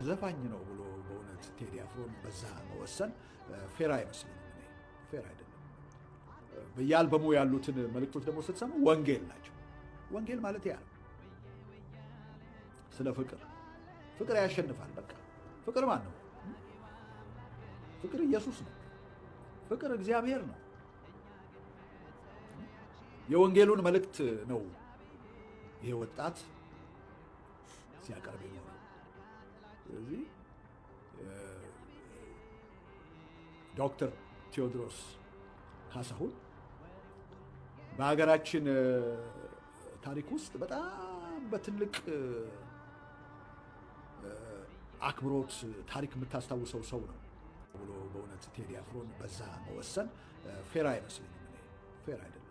ዘፋኝ ነው ብሎ በእውነት ቴዲ አፍሮን በዛ መወሰን ፌር አይመስልም። ፌር አይደለም። በየአልበሙ ያሉትን መልእክቶች ደግሞ ስትሰሙ ወንጌል ናቸው። ወንጌል ማለት ያ ነው። ስለ ፍቅር ፍቅር ያሸንፋል። በቃ ፍቅር ማን ነው? ፍቅር ኢየሱስ ነው። ፍቅር እግዚአብሔር ነው። የወንጌሉን መልእክት ነው ይሄ ወጣት ሲያቀርብ ነው። ስለዚህ ዶክተር ቴዎድሮስ ካሳሁን በሀገራችን ታሪክ ውስጥ በጣም በትልቅ አክብሮት ታሪክ የምታስታውሰው ሰው ነው ብሎ በእውነት ቴዲ አፍሮን በዛ መወሰን ፌር አይመስልም። ፌር አይደለም።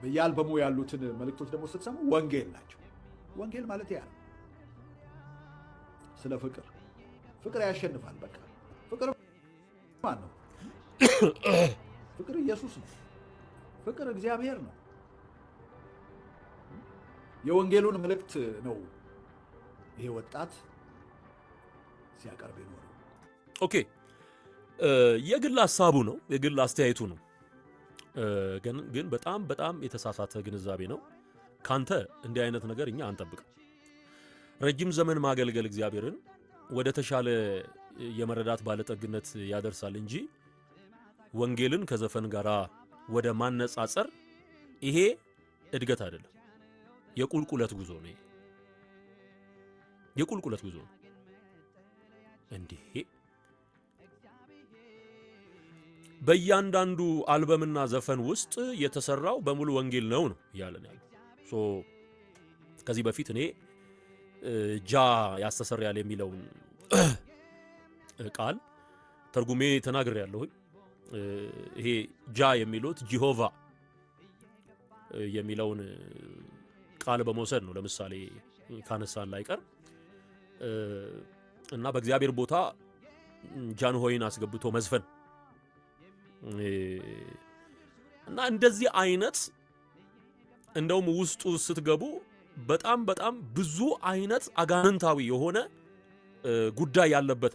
በየአልበሙ ያሉትን መልእክቶች ደግሞ ስትሰሙ ወንጌል ናቸው። ወንጌል ማለት ያ ነው። ስለ ፍቅር ፍቅር ያሸንፋል። በቃ ፍቅር ማን ነው? ፍቅር ኢየሱስ ነው። ፍቅር እግዚአብሔር ነው። የወንጌሉን መልእክት ነው ይሄ ወጣት ሲያቀርብ ነው። ኦኬ፣ የግል ሐሳቡ ነው፣ የግል አስተያየቱ ነው። ግን በጣም የተሳሳተ ግንዛቤ ነው። ካንተ እንዲህ አይነት ነገር እኛ አንጠብቅም። ረጅም ዘመን ማገልገል እግዚአብሔርን ወደ ተሻለ የመረዳት ባለጠግነት ያደርሳል እንጂ ወንጌልን ከዘፈን ጋር ወደ ማነጻጸር ይሄ እድገት አይደለም። የቁልቁለት ጉዞ ነው። የቁልቁለት ጉዞ ነው። እንዲህ በእያንዳንዱ አልበምና ዘፈን ውስጥ የተሰራው በሙሉ ወንጌል ነው ያለን ያለው። ከዚህ በፊት እኔ ጃ ያስተሰርያል የሚለውን ቃል ተርጉሜ ተናግሬያለሁ። ይሄ ጃ የሚሉት ጂሆቫ የሚለውን ቃል በመውሰድ ነው። ለምሳሌ ካነሳን ላይቀር እና በእግዚአብሔር ቦታ ጃን ሆይን አስገብቶ መዝፈን እና እንደዚህ አይነት እንደውም ውስጡ ስትገቡ በጣም ብዙ አይነት አጋንንታዊ የሆነ ጉዳይ ያለበት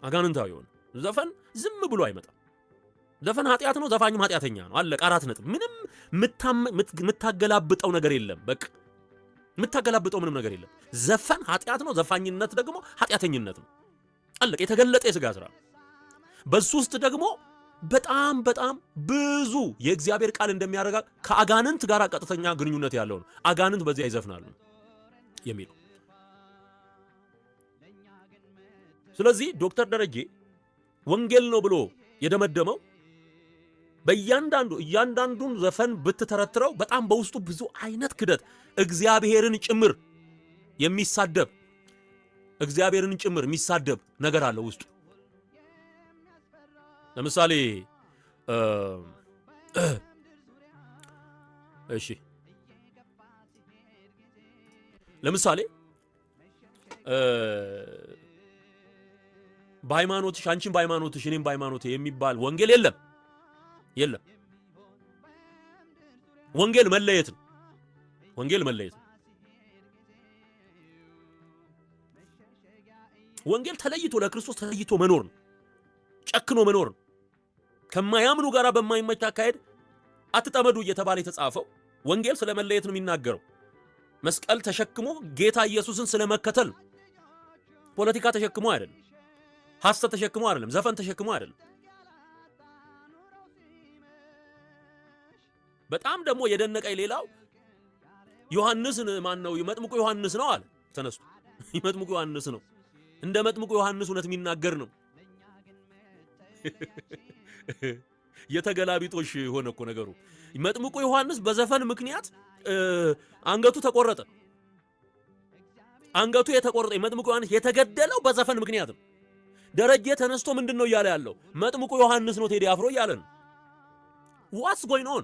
አጋንንታዊ የሆነ ዘፈን ዝም ብሎ አይመጣም። ዘፈን ኃጢአት ነው፣ ዘፋኝም ኃጢአተኛ ነው። አለቀ። 4 ነጥብ። ምንም የምታገላብጠው ነገር የለም። በቃ የምታገላብጠው ምንም ነገር የለም። ዘፈን ኃጢአት ነው፣ ዘፋኝነት ደግሞ ኃጢአተኝነት ነው። አለቀ። የተገለጠ የሥጋ ሥራ። በሱ ውስጥ ደግሞ በጣም ብዙ የእግዚአብሔር ቃል እንደሚያረጋ ከአጋንንት ጋር ቀጥተኛ ግንኙነት ያለው ነው። አጋንንት በዚያ ይዘፍናሉ የሚለው። ስለዚህ ዶክተር ደረጀ ወንጌል ነው ብሎ የደመደመው እያንዳንዱን ዘፈን ብትተረትረው በጣም በውስጡ ብዙ አይነት ክደት እግዚአብሔርን ጭምር የሚሳደብ ነገር አለ ውስጡ። ለምሳሌ በሃይማኖትሽ አንቺም በሃይማኖትሽ እኔም በሃይማኖቴ የሚባል ወንጌል የለም። ወንጌል መለየት ነው። ወንጌል ተለይቶ ለክርስቶስ ተለይቶ መኖር ነው። ጨክኖ መኖር ነው። ከማያምኑ ጋር በማይመች አካሄድ አትጠመዱ እየተባለ የተጻፈው ወንጌል ስለመለየት ነው የሚናገረው። መስቀል ተሸክሞ ጌታ ኢየሱስን ስለመከተል ነው። ፖለቲካ ተሸክሞ አይደለም። ሐሰት ተሸክሞ አይደለም። ዘፈን ተሸክሞ አይደለም። በጣም ደግሞ የደነቀኝ ሌላው ዮሐንስን ማን ነው? መጥምቁ ዮሐንስ ነው አለ ተነስቶ። መጥምቁ ዮሐንስ ነው። እንደ መጥምቁ ዮሐንስ እውነት የሚናገር ነው። የተገላቢጦሽ ሆነ እኮ ነገሩ። መጥምቁ ዮሐንስ በዘፈን ምክንያት አንገቱ ተቆረጠ። አንገቱ የተቆረጠ መጥምቁ ዮሐንስ የተገደለው በዘፈን ምክንያት ነው። ደረጀ ተነስቶ ምንድነው እያለ ያለው? መጥምቁ ዮሐንስ ነው ቴዲ አፍሮ እያለ ነው። what's going on?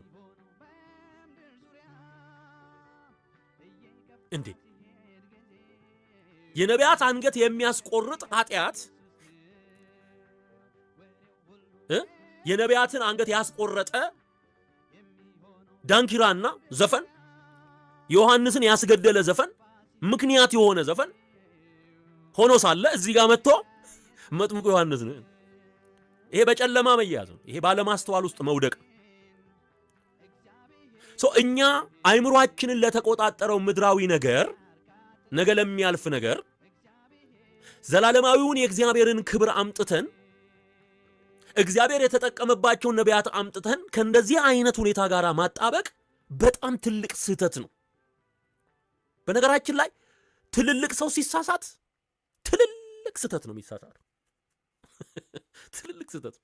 እንዴ የነቢያት አንገት የሚያስቆርጥ ኃጢአት የነቢያትን አንገት ያስቆረጠ ዳንኪራና ዘፈን ዮሐንስን ያስገደለ ዘፈን ምክንያት የሆነ ዘፈን ሆኖ ሳለ እዚህ ጋር መጥቶ መጥምቁ ዮሐንስ ነው። ይሄ በጨለማ መያዝ ነው። ይሄ ባለማስተዋል ውስጥ መውደቅ ነው። እኛ አይምሯችንን ለተቆጣጠረው ምድራዊ ነገር፣ ነገ ለሚያልፍ ነገር ዘላለማዊውን የእግዚአብሔርን ክብር አምጥተን እግዚአብሔር የተጠቀመባቸውን ነቢያት አምጥተን ከእንደዚህ አይነት ሁኔታ ጋር ማጣበቅ በጣም ትልቅ ስህተት ነው። በነገራችን ላይ ትልልቅ ሰው ሲሳሳት ትልልቅ ስህተት ነው የሚሳሳተው። ትልልቅ ስህተት ነው።